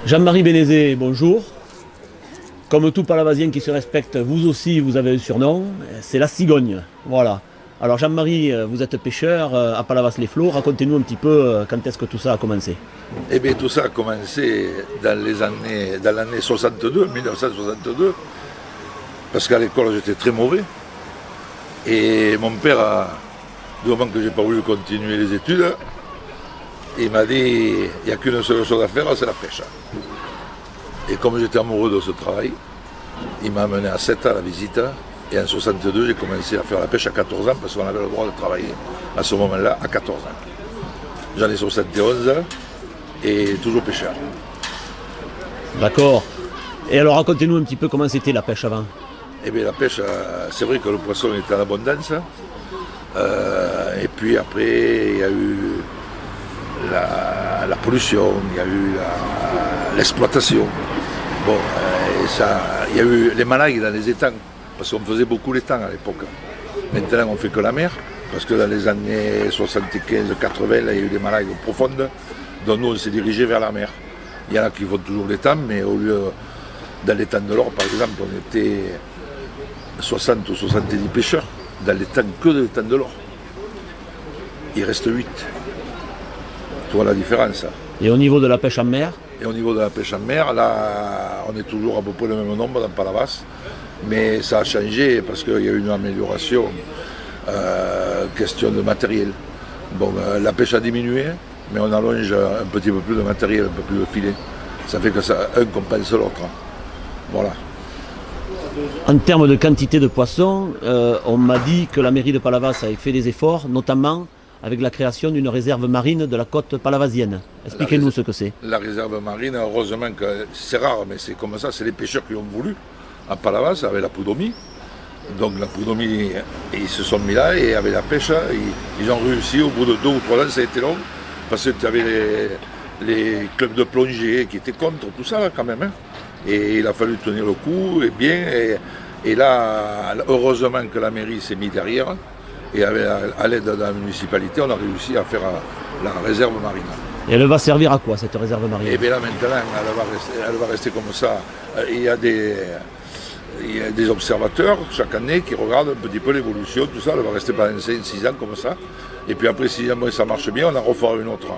Jean-Marie Bénézé, bonjour. Comme tout palavasien qui se respecte, vous aussi, vous avez un surnom, c'est la cigogne. Voilà. Alors Jean-Marie, vous êtes pêcheur à Palavas-les-Flots. Racontez-nous un petit peu quand est-ce que tout ça a commencé. Eh bien, tout ça a commencé dans l'année 62, 1962, parce qu'à l'école j'étais très mauvais. Et mon père, du moment que j'ai pas voulu continuer les études, il m'a dit il n'y a qu'une seule chose à faire, c'est la pêche. Et comme j'étais amoureux de ce travail, il m'a amené à 7 à la visite. Et en 62, j'ai commencé à faire la pêche à 14 ans parce qu'on avait le droit de travailler à ce moment-là à 14 ans. J'en ai 71 et toujours pêcheur. D'accord. Et alors racontez-nous un petit peu comment c'était la pêche avant. Eh bien la pêche, c'est vrai que le poisson était en abondance. Et puis après, il y a eu la pollution, il y a eu l'exploitation. Bon, il y a eu les maladies dans les étangs, parce qu'on faisait beaucoup l'étang à l'époque. Maintenant, on ne fait que la mer, parce que dans les années 75-80, il y a eu des maladies profondes, donc nous, on s'est dirigé vers la mer. Il y en a qui font toujours l'étang, mais au lieu, dans l'étang de l'Or, par exemple, on était 60 ou 70 pêcheurs, dans l'étang que de l'étang de l'Or. Il reste 8. Tu vois la différence. Et au niveau de la pêche en mer? Et au niveau de la pêche en mer, là, on est toujours à peu près le même nombre dans Palavas, mais ça a changé parce qu'il y a eu une amélioration, question de matériel. Bon, la pêche a diminué, mais on allonge un petit peu plus de matériel, un peu plus de filet. Ça fait que un compense l'autre. Voilà. En termes de quantité de poissons, on m'a dit que la mairie de Palavas avait fait des efforts, notamment avec la création d'une réserve marine de la côte palavasienne. Expliquez-nous ce que c'est. La réserve marine, heureusement que c'est rare, mais c'est comme ça, c'est les pêcheurs qui l'ont voulu, à Palavas, avec la prud'homie. Donc la prud'homie, ils se sont mis là, et avec la pêche, ils ont réussi, au bout de 2 ou 3 ans, ça a été long, parce que tu avais les clubs de plongée qui étaient contre tout ça, là, quand même. Hein. Et il a fallu tenir le coup, et bien, et là, heureusement que la mairie s'est mise derrière, et à l'aide de la municipalité, on a réussi à faire la réserve marine. Et elle va servir à quoi, cette réserve marine? Et bien là maintenant, elle va rester comme ça. Il y a des observateurs chaque année qui regardent un petit peu l'évolution, tout ça. Elle va rester pendant 5-6 ans comme ça. Et puis après, si jamais ça marche bien, on en refera une autre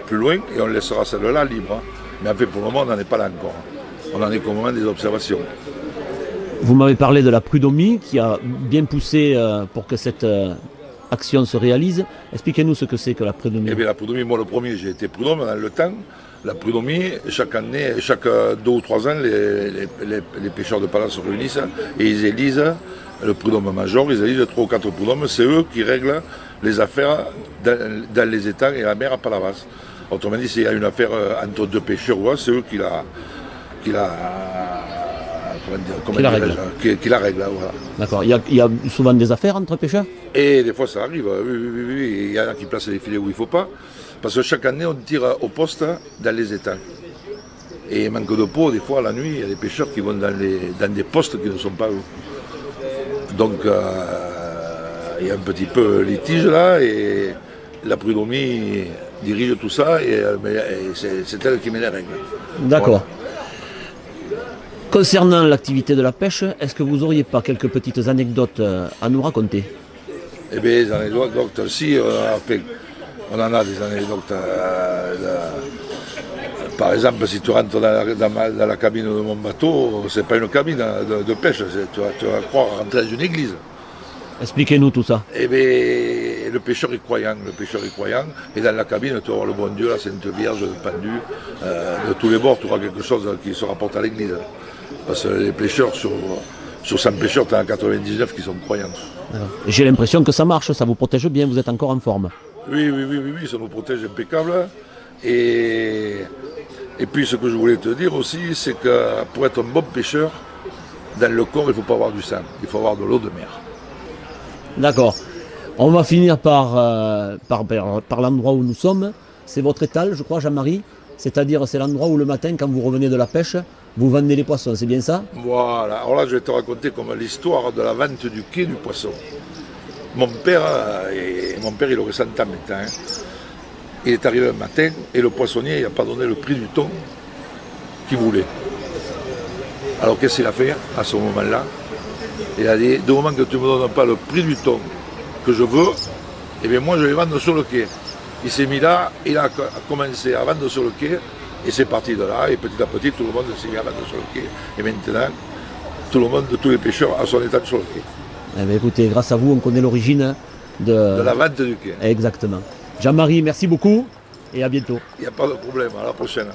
plus loin et on laissera celle-là libre. Mais en fait, pour le moment, on n'en est pas là encore. On en est qu'au moment des observations. Vous m'avez parlé de la prud'homie qui a bien poussé pour que cette action se réalise. Expliquez-nous ce que c'est que la prud'homie. Eh bien, la prud'homie, moi le premier, j'ai été prud'homme dans le temps. La prud'homie, chaque année, chaque 2 ou 3 ans, les pêcheurs de Palavas se réunissent et ils élisent le prud'homme major, ils élisent 3 ou 4 prud'hommes. C'est eux qui règlent les affaires dans les étangs et la mer à Palavas. Autrement dit, s'il y a une affaire entre 2 pêcheurs, c'est eux qui la règle. Voilà. D'accord. Il y a souvent des affaires entre pêcheurs? Et des fois ça arrive, oui. Il y en a qui placent les filets où il ne faut pas. Parce que chaque année, on tire au poste dans les étangs. Et manque de peau, des fois, la nuit, il y a des pêcheurs qui vont dans des postes qui ne sont pas eux. Donc, il y a un petit peu litige là, et la prud'homie dirige tout ça, et c'est elle qui met les règles. D'accord. Voilà. Concernant l'activité de la pêche, est-ce que vous n'auriez pas quelques petites anecdotes à nous raconter? Eh bien, les anecdotes, si, on en a des anecdotes. Par exemple, si tu rentres dans la cabine de mon bateau, c'est pas une cabine de pêche, tu vas croire rentrer dans une église. Expliquez-nous tout ça. Eh bien, le pêcheur est croyant, et dans la cabine, tu vas voir le bon Dieu, la Sainte Vierge, le pendu, de tous les bords, tu auras quelque chose qui se rapporte à l'église. Parce que les pêcheurs, sur 100 pêcheurs, tu en as 99 qui sont croyants. J'ai l'impression que ça marche, ça vous protège bien, vous êtes encore en forme. Oui, ça nous protège impeccable. Et puis ce que je voulais te dire aussi, c'est que pour être un bon pêcheur, dans le corps, il ne faut pas avoir du sang, il faut avoir de l'eau de mer. D'accord. On va finir par l'endroit où nous sommes. C'est votre étal, je crois, Jean-Marie. C'est-à-dire, c'est l'endroit où le matin, quand vous revenez de la pêche, vous vendez les poissons, c'est bien ça? Voilà. Alors là, je vais te raconter comme l'histoire de la vente du quai du poisson. Mon père, il aurait 100 ans maintenant. Il est arrivé un matin et le poissonnier n'a pas donné le prix du thon qui voulait. Alors qu'est-ce qu'il a fait à ce moment-là? Il a dit, du moment que tu ne me donnes pas le prix du thon que je veux, eh bien moi je vais vendre sur le quai. Il s'est mis là, il a commencé à vendre sur le quai, et c'est parti de là, et petit à petit tout le monde s'est mis à vendre sur le quai. Et maintenant, tout le monde, tous les pêcheurs à son état sur le quai. Eh bien, écoutez, grâce à vous, on connaît l'origine De la vente du quai. Exactement. Jean-Marie, merci beaucoup et à bientôt. Il n'y a pas de problème, à la prochaine.